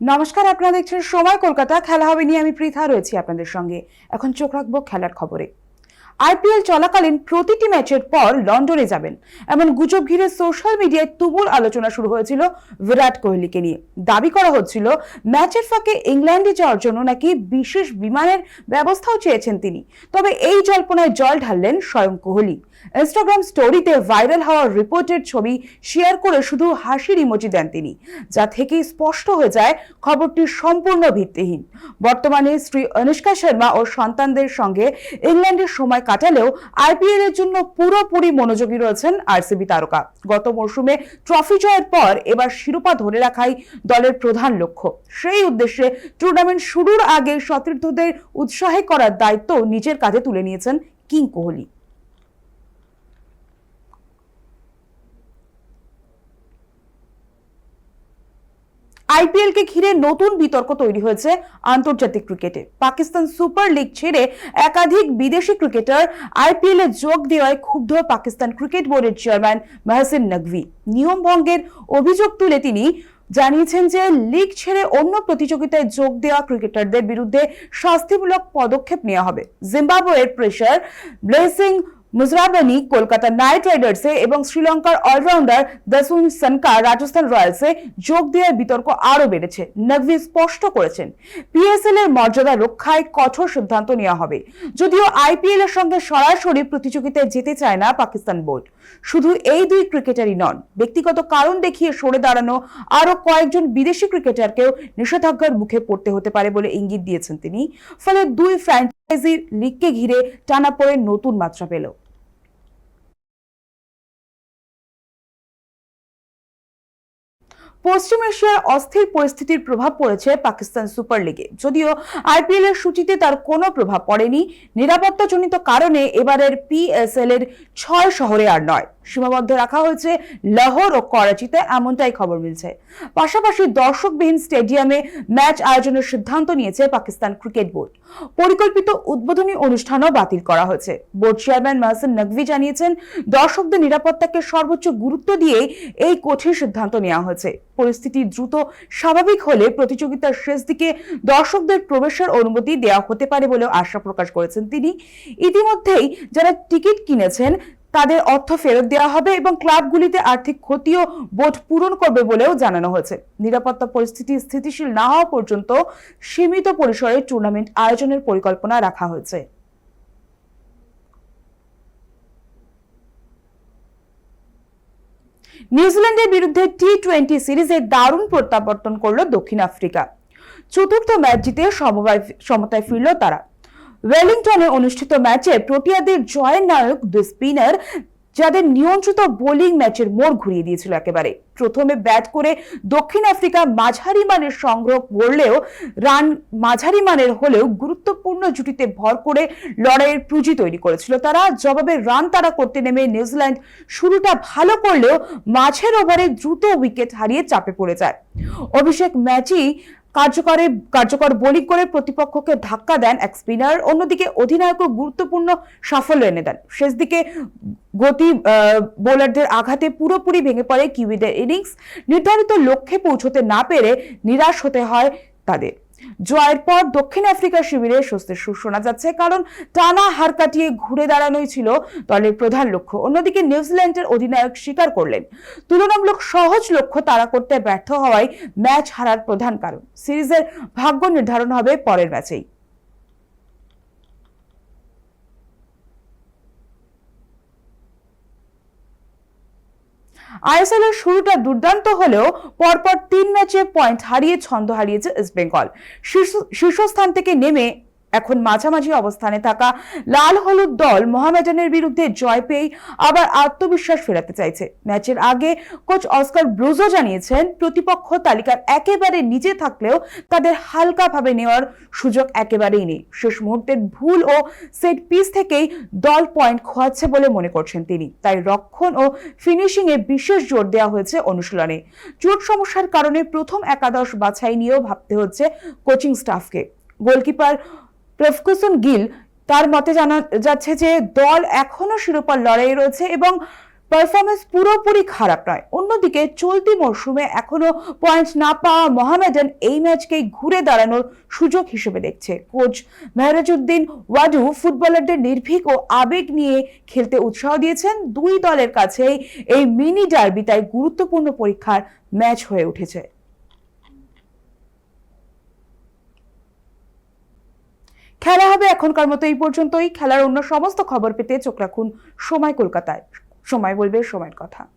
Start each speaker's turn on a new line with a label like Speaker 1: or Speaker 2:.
Speaker 1: নমস্কার, আপনারা দেখছেন সময় কলকাতা। খেলা হবে নিয়ে আমি পৃথা রয়েছি আপনাদের সঙ্গে। এখন চোখ রাখবো খেলার খবরে। আইপিএল চলাকালীন প্রতিটি ম্যাচের পর লন্ডনে যাবেন এমন গুজব ঘিরে সোশ্যাল মিডিয়ায় তুমুল আলোচনা শুরু হয়েছিল বিরাট কোহলিকে নিয়ে। দাবি করা হচ্ছিল ম্যাচের ফাঁকে ইংল্যান্ডে যাওয়ার জন্য নাকি বিশেষ বিমানের ব্যবস্থাও চেয়েছেন তিনি। তবে এই জল্পনায় জল ঢাললেন স্বয়ং কোহলি। ইনস্টাগ্রাম স্টোরিতে ভাইরাল হওয়ার রিপোর্টের ছবি শেয়ার করে শুধু হাসির ইমোজি দেন তিনি, যা থেকেই স্পষ্ট হয়ে যায় খবরটি সম্পূর্ণ ভিত্তিহীন। বর্তমানে স্ত্রী অনুষ্কা শর্মা ও সন্তানদের সঙ্গে ইংল্যান্ডের সময় কাটালেও আইপিএল এর জন্য পুরোপুরি মনোযোগী রয়েছেন আরসিবি তারকা। গত মরশুমে ট্রফি জয়ের পর এবার শিরোপা ধরে রাখাই দলের প্রধান লক্ষ্য। সেই উদ্দেশ্যে টুর্নামেন্ট শুরুর আগে সতীর্থদের উৎসাহী করার দায়িত্ব নিজের কাঁধে তুলে নিয়েছেন কিং কোহলি। আইপিএল কে ঘিরে নতুন বিতর্ক তৈরি হয়েছে আন্তর্জাতিক ক্রিকেটে। পাকিস্তান সুপার লিগ ছেড়ে একাধিক বিদেশি ক্রিকেটার আইপিএল এ যোগ দেওয়ায় ক্ষুব্ধ পাকিস্তান ক্রিকেট বোর্ডের চেয়ারম্যান মহসিন নকভি। নিয়ম ভঙ্গের অভিযোগ তুলে তিনি জানিয়েছেন যে লিগ ছেড়ে অন্য প্রতিযোগিতায় যোগ দেওয়া ক্রিকেটারদের বিরুদ্ধে শাস্তিমূলক পদক্ষেপ নেওয়া হবে। জিম্বাবুয়ের প্রেসার ব্লেসিং মুজরাবানি কলকাতা নাইট রাইডার্সে এবং শ্রীলঙ্কার অলরাউন্ডার দাসুন সানকার রাজস্থান রয়্যালসে যোগ দেওয়ার বিতর্ক আরো বেড়েছে। নকভি স্পষ্ট করেছেন, পিএসএল এর মর্যাদা রক্ষায় কঠোর সিদ্ধান্ত নেওয়া হবে। যদিও আইপিএল এর সঙ্গে সরাসরি প্রতিযোগিতায় যেতে চায় না পাকিস্তান বোর্ড। শুধু এই দুই ক্রিকেটারই নন, ব্যক্তিগত কারণ দেখিয়ে সরে দাঁড়ানো আরো কয়েকজন বিদেশি ক্রিকেটারকেও নিষেধাজ্ঞার মুখে পড়তে হতে পারে বলে ইঙ্গিত দিয়েছেন তিনি। ফলে দুই ফ্র্যাঞ্চাইজি লিগকে ঘিরে টানাপোড়েন নতুন মাত্রা পেল। পশ্চিম এশিয়ার অস্থির পরিস্থিতির প্রভাব পড়েছে পাকিস্তান সুপার লিগে। যদিও আইপিএল এর সূচিতে তার কোনো প্রভাব পড়েনি, নিরাপত্তাজনিত কারণে এবারের পিএসএল এর 6 শহরে আর নয়, সীমাবদ্ধ রাখা হয়েছে লাহোর ও করাচিতে, এমনটাই খবর মিলছে। পাশাপাশি দর্শকবিহীন স্টেডিয়ামে ম্যাচ আয়োজনের সিদ্ধান্ত নিয়েছে পাকিস্তান ক্রিকেট বোর্ড। পরিকল্পিত উদ্বোধনী অনুষ্ঠানও বাতিল করা হয়েছে। বোর্ড চেয়ারম্যান মহসিন নকভি জানিয়েছেন, দর্শকদের নিরাপত্তাকে সর্বোচ্চ গুরুত্ব দিয়ে এই কঠিন সিদ্ধান্ত নেওয়া হয়েছে। পরিস্থিতি দ্রুত স্বাভাবিক হলে প্রতিযোগিতার শেষ দিকে দর্শকদের প্রবেশের অনুমতি দেওয়া হতে পারে বলেও আশা প্রকাশ করেছেন তিনি। ইতিমধ্যেই যারা টিকিট কিনেছেন তাদের অর্থ ফেরত দেওয়া হবে এবং ক্লাবগুলিতে আর্থিক ক্ষতিও বোর্ড পূরণ করবে বলেও জানানো হয়েছে। নিরাপত্তা পরিস্থিতি স্থিতিশীল না হওয়া পর্যন্ত সীমিত পরিসরে টুর্নামেন্ট আয়োজনের পরিকল্পনা রাখা হয়েছে। নিউজিল্যান্ডের বিরুদ্ধে টি-20 সিরিজে দারুণ প্রত্যাবর্তন করল দক্ষিণ আফ্রিকা। চতুর্থ ম্যাচ জিতে সমতায় ফিরল তারা। ওয়েলিংটনে অনুষ্ঠিত ম্যাচে প্রোটিয়াদের জয়ের নায়ক দুই স্পিনার, যাদের নিয়ন্ত্রিত বোলিং ম্যাচের মোড় ঘুরিয়ে দিয়েছিল একেবারে। প্রথমে ব্যাট করে দক্ষিণ আফ্রিকা মাঝারি মানের সংগ্রহ করলেও রান মাঝারি মানের হলেও গুরুত্বপূর্ণ জুটিতে ভর করে লড়াইয়ের পুঁজি তৈরি করেছিল তারা। জবাবে রান তাড়া করতে নেমে নিউজিল্যান্ড শুরুটা ভালো করলেও মাঝের ওভারে দ্রুত উইকেট হারিয়ে চাপে পড়ে যায়। অভিষেক ম্যাচই কার্যকর বোলিং করে প্রতিপক্ষকে ধাক্কা দেন এক স্পিনার। অন্যদিকে অধিনায়কও গুরুত্বপূর্ণ সাফল্য এনে দেন। শেষ দিকে গতি বোলারদের আঘাতে পুরোপুরি ভেঙে পড়ে কিউইদের ইনিংস। নির্ধারিত লক্ষ্যে পৌঁছতে না পেরে নিরাশ হতে হয় তাদের। জয়ের পর দক্ষিণ আফ্রিকার শিবিরে স্বস্তির সুর শোনা যাচ্ছে, কারণ টানা হার কাটিয়ে ঘুরে দাঁড়ানোই ছিল দলের প্রধান লক্ষ্য। অন্যদিকে নিউজিল্যান্ডের অধিনায়ক স্বীকার করলেন, তুলনামূলক সহজ লক্ষ্য তাড়া করতে ব্যর্থ হওয়ায় ম্যাচ হারার প্রধান কারণ। সিরিজের ভাগ্য নির্ধারণ হবে পরের ম্যাচেই। আইএসএল এর শুরুটা দুর্দান্ত হলেও পরপর 3 ম্যাচে পয়েন্ট হারিয়ে ছন্দ হারিয়েছে ইস্ট বেঙ্গল। শীর্ষস্থান থেকে নেমে এখন মাঝামাঝি অবস্থানে থাকা লাল হলুদ দল মোহামেডানের বিরুদ্ধে জয় পেয়ে আবার আত্মবিশ্বাস ফেরাতে চাইছে। ম্যাচের আগে কোচ অস্কার ব্রুজো জানিয়েছেন, প্রতিপক্ষ তালিকার একেবারে নিচে থাকলেও তাদের হালকাভাবে নেওয়ার সুযোগ একেবারেই নেই। শেষ মুহূর্তের ভুল ও সেট পিস থেকেই দল পয়েন্ট খোয়াচ্ছে বলে মনে করছেন তিনি। তাই রক্ষণ ও ফিনিশিং এ বিশেষ জোর দেওয়া হয়েছে অনুশীলনে। চোট সমস্যার কারণে প্রথম একাদশ বাছাই নিয়েও ভাবতে হচ্ছে কোচিং স্টাফকে। গোলকিপার প্রফকুসন গিল তার মতে জানা যাচ্ছে যে দল এখনো শিরোপার লড়াইয়ে রয়েছে এবং পারফরমেন্স পুরোপুরি খারাপ নয়। অন্যদিকে চলতি মরশুমে এখনো পয়েন্ট না পাওয়া মোহামেডান এই ম্যাচকেই ঘুরে দাঁড়ানোর সুযোগ হিসেবে দেখছে। কোচ মেহরাজউদ্দিন ওয়াদু ফুটবলারদের নির্ভীক ও আবেগ নিয়ে খেলতে উৎসাহ দিয়েছেন। দুই দলের কাছে এই মিনি ডার্বি তাই গুরুত্বপূর্ণ পরীক্ষার ম্যাচ হয়ে উঠেছে। খেলা হবে এখনকার মতো এই পর্যন্তই। খেলার অন্য সমস্ত খবর পেতে চোখ রাখুন সময় কলকাতায়। সময় বলবে সময়ের কথা।